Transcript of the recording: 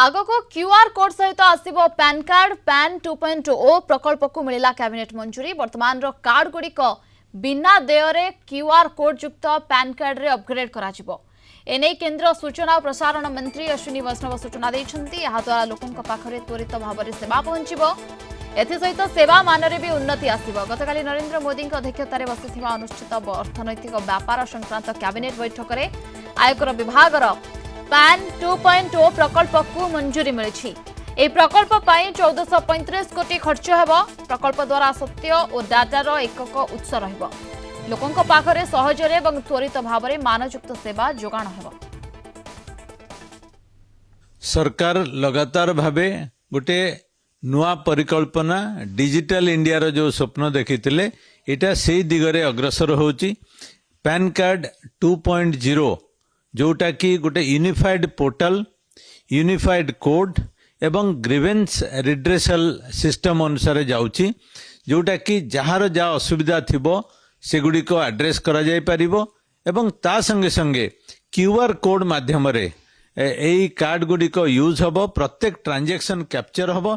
आग को QR code सहित आसिबो पैन कार्ड पैन 2.0 प्रकल्प को मिला कैबिनेट मंजूरी। वर्तमान रो कार्ड गुड़िक बिना देय क्यूआर कोड युक्त पैन कार्ड रे अपग्रेड करा जिवो। एने केंद्र सूचना और प्रसारण मंत्री अश्विनी वैष्णव सूचना देइछन्ती। या द्वारा लोकंक पाखरे त्वरित भाव में सेवा पहुंचीबो। एथिसहित सेवा मानरे भी उन्नति आसिबो। गतकाली नरेंद्र मोदी अध्यक्षतार बसिथिबा अनुष्ठित अर्थनैतिक व्यापार संक्रांत कैबिनेट बैठक में आयकर विभाग पैन 2.0 प्रकल्प को मंजूरी मिली। ए प्रकल्प 1435 कोटी खर्च हेबो। प्रकल्प द्वारा सत्य और डाटार एकक उत्स रहिबो। लोकंक पाखरे सहजरे एवं त्वरित भाव में मानयुक्त सेवा जोगाण हेबो। सरकार लगातार भावे गोटे नुआ परिकल्पना डिजिटल इंडिया रो जो स्वप्न देखिथिले एटा सेही दिगरे अग्रसर होची। पैन कार्ड 2.0 जोटा कि गोटे यूनिफाइड पोर्टल यूनिफाइड कोड एवं ग्रीवेंस रिड्रेसल सिस्टम अनुसार जाउची, जोटा कि जहार जा असुविधा थिबो सेगुडी को एड्रेस करा जाय परिबो एवं ता संगे संगे क्यूआर कोड माध्यम रे एई कार्ड गुडी को यूज हबो। प्रत्येक ट्रांजैक्शन कैप्चर हबो